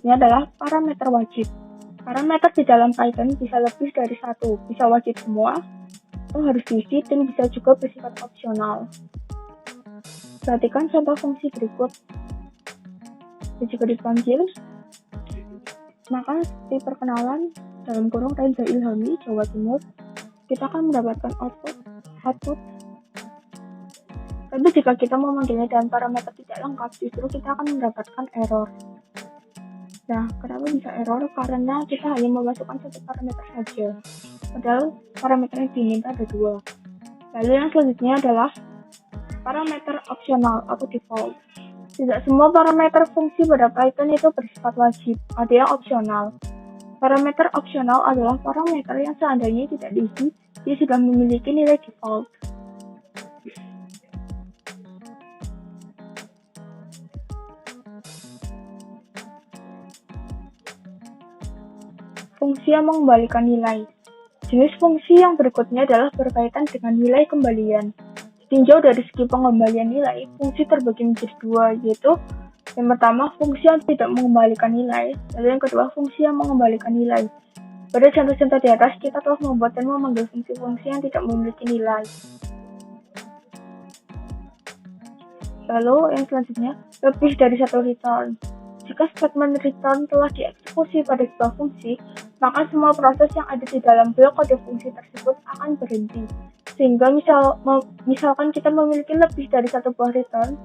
selanjutnya adalah parameter wajib. Parameter di dalam Python bisa lebih dari satu, bisa wajib semua, atau harus diisi, dan bisa juga bersifat opsional. Perhatikan contoh fungsi berikut. Jika dipanggil, maka seperti perkenalan dalam kurung Reza Ilhami, Jawa Timur, kita akan mendapatkan output. Tapi jika kita memanggilnya dengan parameter tidak lengkap, justru kita akan mendapatkan error. Nah, kenapa bisa error? Karena kita hanya memasukkan satu parameter saja, padahal parameter yang diminta ada dua. Lalu yang selanjutnya adalah parameter opsional atau default. Tidak semua parameter fungsi pada Python itu bersifat wajib, ada yang opsional. Parameter opsional adalah parameter yang seandainya tidak diisi, dia sudah memiliki nilai default. Fungsi yang mengembalikan nilai. Jenis fungsi yang berikutnya adalah berkaitan dengan nilai kembalian. Ditinjau dari segi pengembalian nilai, fungsi terbagi menjadi dua, yaitu yang pertama, fungsi yang tidak mengembalikan nilai, lalu yang kedua, fungsi yang mengembalikan nilai. Pada contoh-contoh di atas, kita telah membuat dan memanggil fungsi-fungsi yang tidak memiliki nilai. Lalu yang selanjutnya, lebih dari satu return. Jika statement return telah dieksekusi pada sebuah fungsi, maka semua proses yang ada di dalam blok kode fungsi tersebut akan berhenti. Sehingga misalkan kita memiliki lebih dari satu buah return,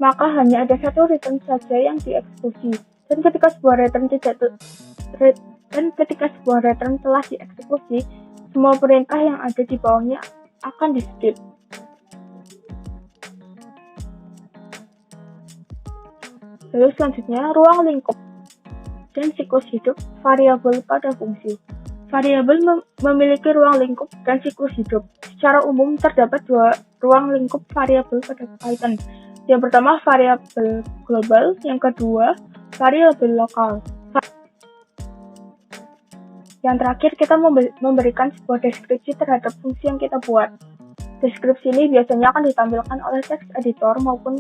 maka hanya ada satu return saja yang dieksekusi. Dan ketika sebuah return telah dieksekusi, semua perintah yang ada di bawahnya akan di-skip. Lalu selanjutnya, ruang lingkup dan siklus hidup variabel pada fungsi. Variabel memiliki ruang lingkup dan siklus hidup. Secara umum terdapat dua ruang lingkup variabel pada Python. Yang pertama variabel global, yang kedua variabel lokal. Yang terakhir kita memberikan sebuah deskripsi terhadap fungsi yang kita buat. Deskripsi ini biasanya akan ditampilkan oleh text editor maupun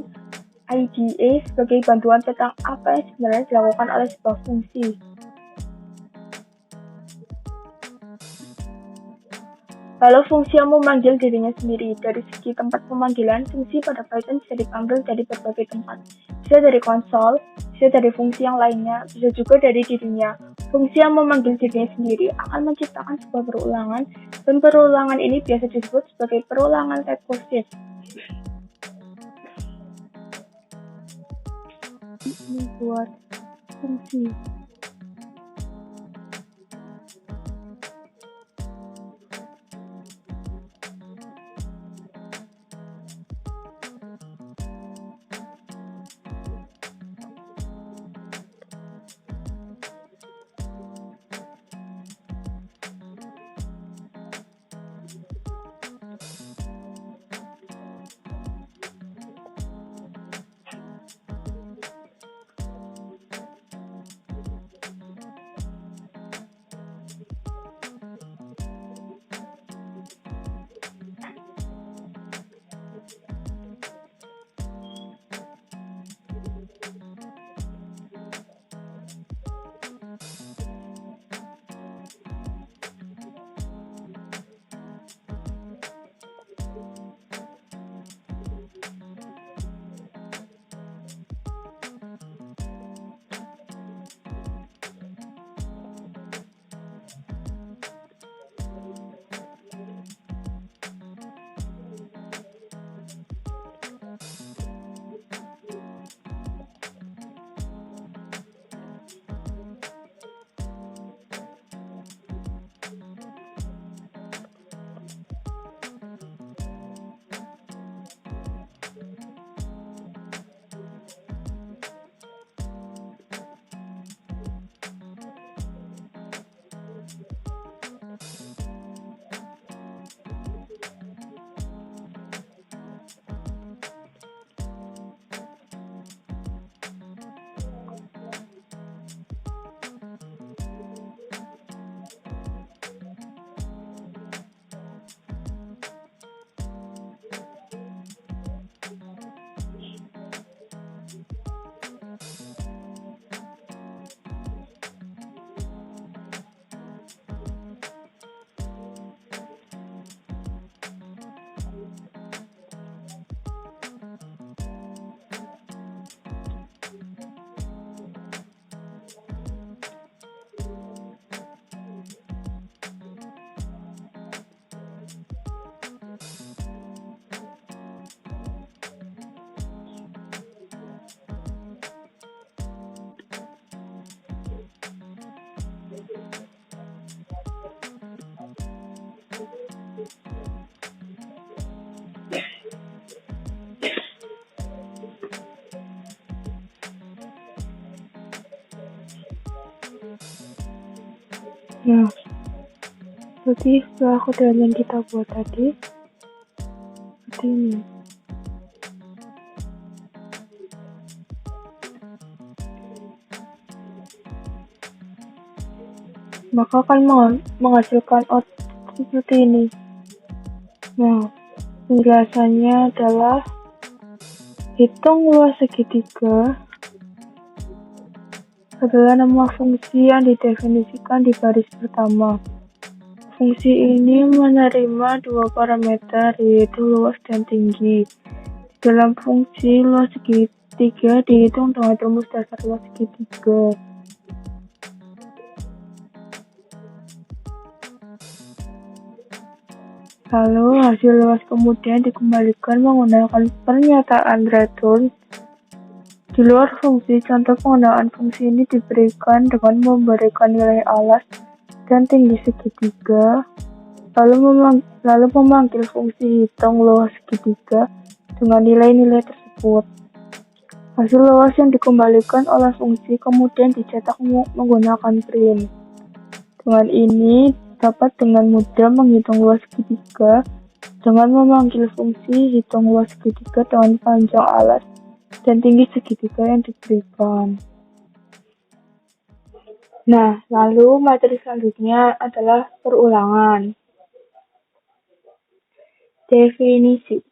IDE sebagai bantuan tentang apa yang sebenarnya dilakukan oleh sebuah fungsi. Lalu fungsi yang memanggil dirinya sendiri. Dari segi tempat pemanggilan, fungsi pada Python bisa dipanggil dari berbagai tempat. Bisa dari konsol, bisa dari fungsi yang lainnya, bisa juga dari dirinya. Fungsi yang memanggil dirinya sendiri akan menciptakan sebuah perulangan, dan perulangan ini biasa disebut sebagai perulangan rekursif. Membuat fungsi. Nah, jadi setelah kode yang kita buat tadi, seperti ini. Maka akan menghasilkan output seperti ini. Nah, penjelasannya adalah hitung luas segitiga adalah nama fungsi yang didefinisikan di baris pertama. Fungsi ini menerima dua parameter, yaitu luas dan tinggi. Dalam fungsi luas segitiga dihitung dengan rumus dasar luas segitiga. Lalu hasil luas kemudian dikembalikan menggunakan pernyataan return. Di luar fungsi, contoh penggunaan fungsi ini diberikan dengan memberikan nilai alas dan tinggi segitiga, lalu memanggil fungsi hitung luas segitiga dengan nilai-nilai tersebut. Hasil luas yang dikembalikan oleh fungsi kemudian dicetak menggunakan print. Dengan ini dapat dengan mudah menghitung luas segitiga dengan memanggil fungsi hitung luas segitiga dengan panjang alas dan tinggi segitiga yang diberikan. Nah, lalu materi selanjutnya adalah perulangan. Definisi.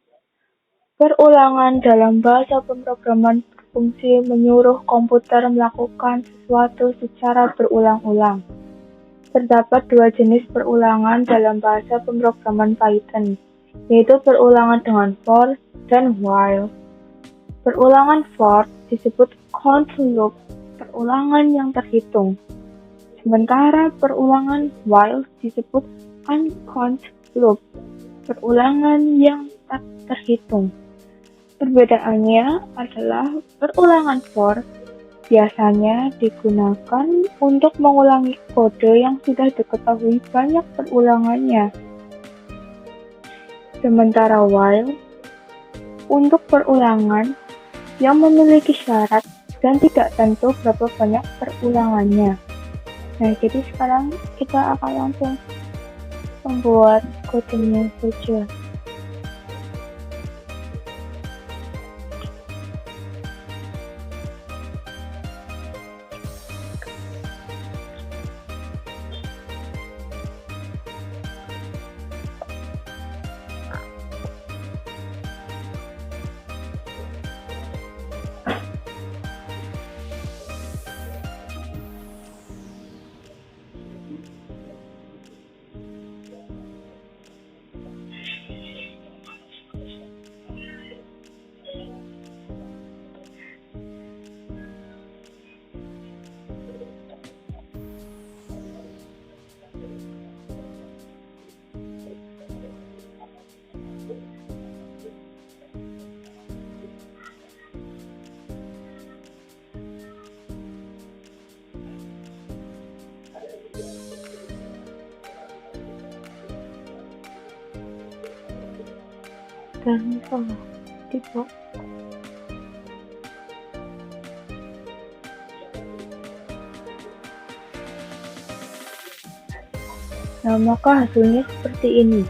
Perulangan dalam bahasa pemrograman berfungsi menyuruh komputer melakukan sesuatu secara berulang-ulang. Terdapat dua jenis perulangan dalam bahasa pemrograman Python, yaitu perulangan dengan for dan while. Perulangan for disebut count loop, perulangan yang terhitung. Sementara perulangan while disebut uncount loop, perulangan yang tak terhitung. Perbedaannya adalah perulangan for biasanya digunakan untuk mengulangi kode yang sudah diketahui banyak perulangannya. Sementara while untuk perulangan yang memiliki syarat dan tidak tentu berapa banyak perulangannya. Nah, jadi sekarang kita akan langsung membuat kodenya saja. Dan salah tipe. Nah, maka hasilnya seperti ini.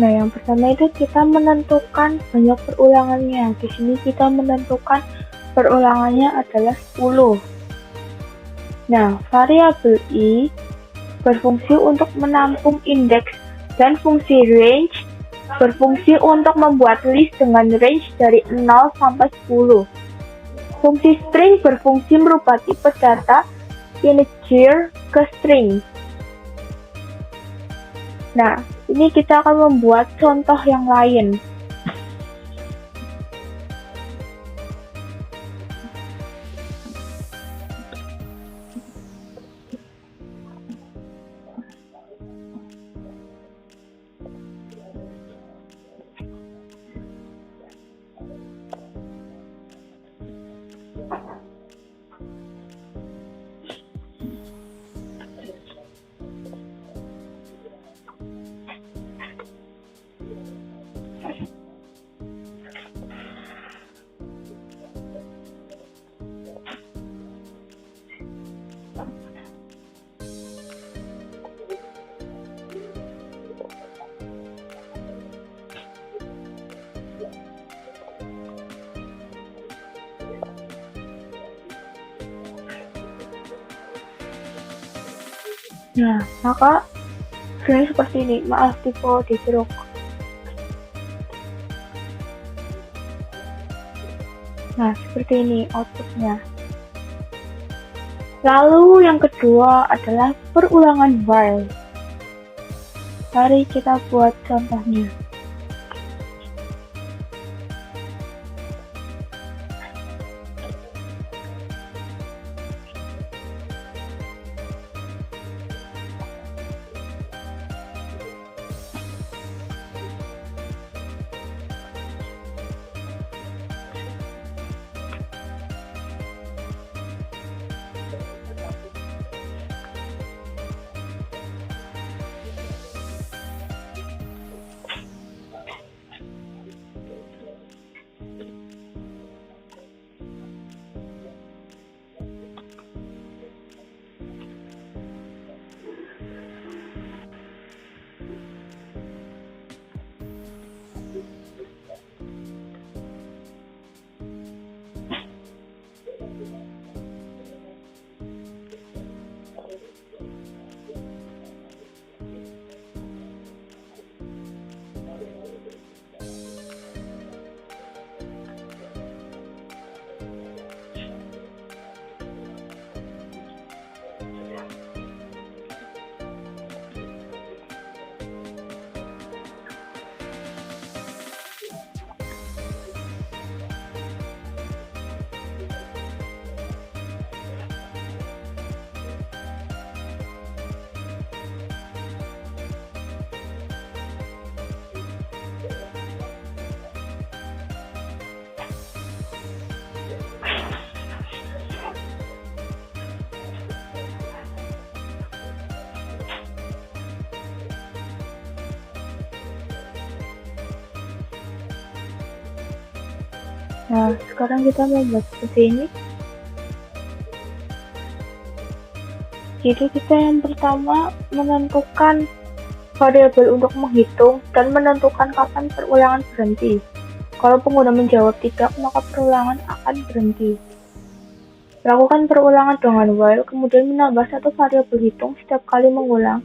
Nah, yang pertama itu kita menentukan banyak perulangannya. Di sini kita menentukan perulangannya adalah 10. Nah, variabel i berfungsi untuk menampung indeks dan fungsi range berfungsi untuk membuat list dengan range dari 0 sampai 10. Fungsi string berfungsi merubah tipe data integer ke string. Nah, ini kita akan membuat contoh yang lain. Nah, maka sebenarnya seperti ini. Maaf, tipe di jeruk. Nah, seperti ini outputnya. Lalu yang kedua adalah perulangan while. Mari kita buat contohnya. Nah, sekarang kita membuat seperti ini. Jadi kita yang pertama menentukan variabel untuk menghitung dan menentukan kapan perulangan berhenti. Kalau pengguna menjawab tidak, maka perulangan akan berhenti. Lakukan perulangan dengan while, kemudian menambah satu variabel hitung setiap kali mengulang,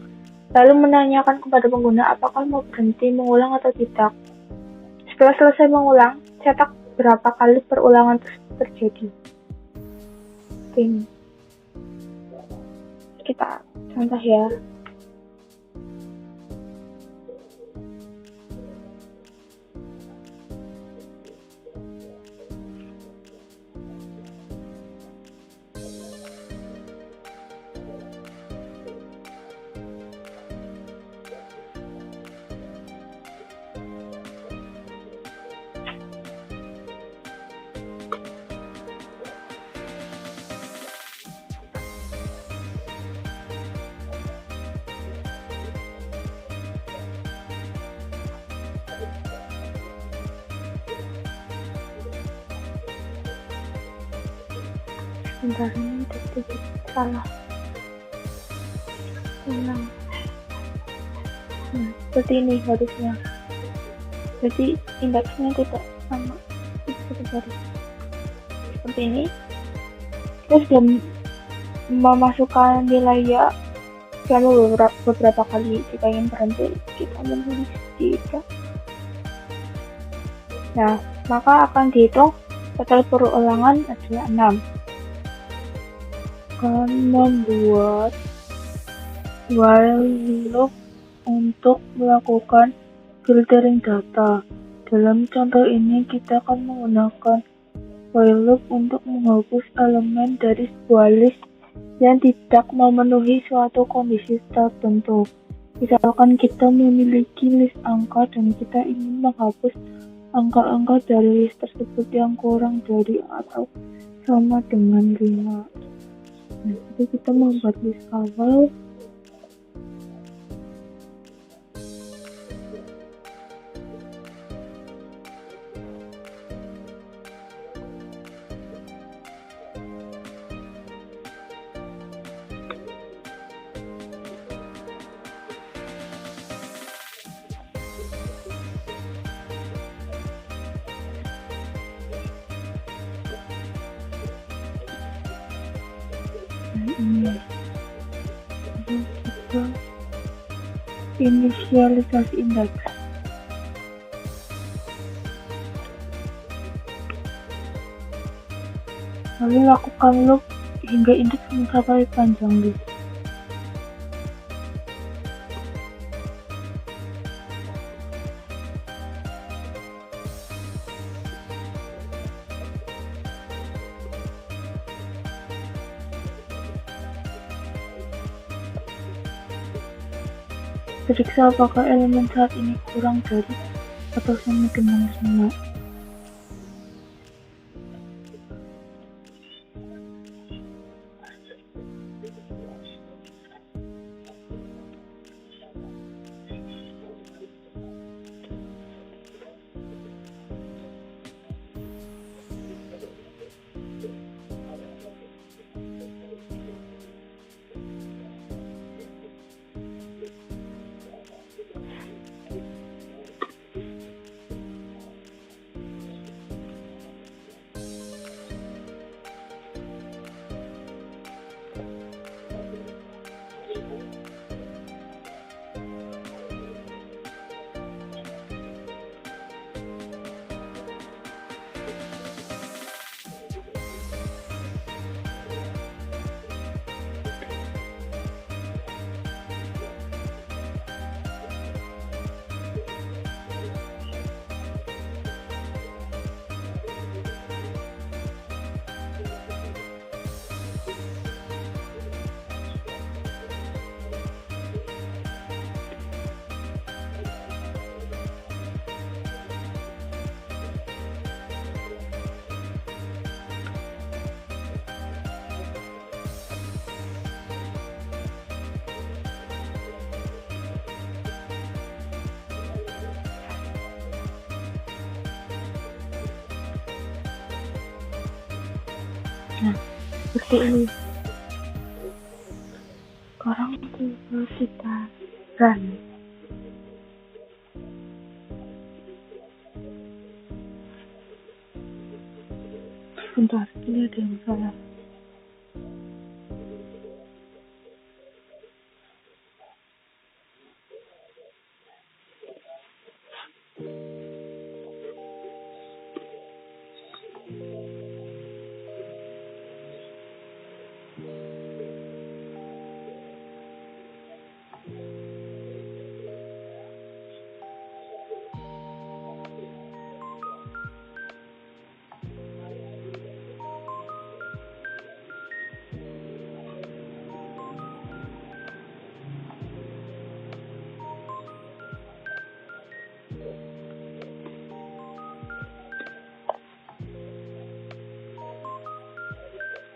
lalu menanyakan kepada pengguna apakah mau berhenti mengulang atau tidak. Setelah selesai mengulang, cetak berapa kali perulangan tersebut terjadi. Oke. Kita contoh ya. Bentar, ini sedikit salah. Ulang. Nah, seperti ini harusnya. Jadi indeksnya tidak sama. Seperti ini. Kita sudah memasukkan nilai ya selama beberapa kali. Jika ingin berhenti, kita menulis tidak. Nah, maka akan dihitung total perulangan adalah 6. Akan membuat while loop untuk melakukan filtering data. Dalam contoh ini kita akan menggunakan while loop untuk menghapus elemen dari sebuah list yang tidak memenuhi suatu kondisi tertentu. Misalkan kita memiliki list angka dan kita ingin menghapus angka-angka dari list tersebut yang kurang dari atau sama dengan 5. Nah, jadi kita membuat list awal. Ini kita inisialisasi indeks. Lalu lakukan loop hingga indeks mencapai panjang list. Periksa apakah elemen saat ini kurang dari atau sama dengan 5. Nah, seperti ini. Sekarang kita run. Bentar, ini ada yang salah.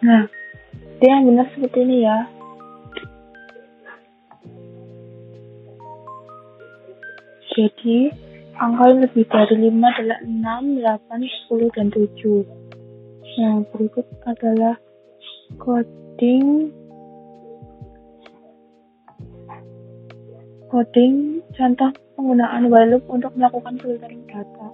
Nah, itu yang benar seperti ini ya. Jadi, angka yang lebih dari 5 adalah 6, 8, 10, dan 7. Nah, berikut adalah coding contoh penggunaan while loop untuk melakukan filtering data.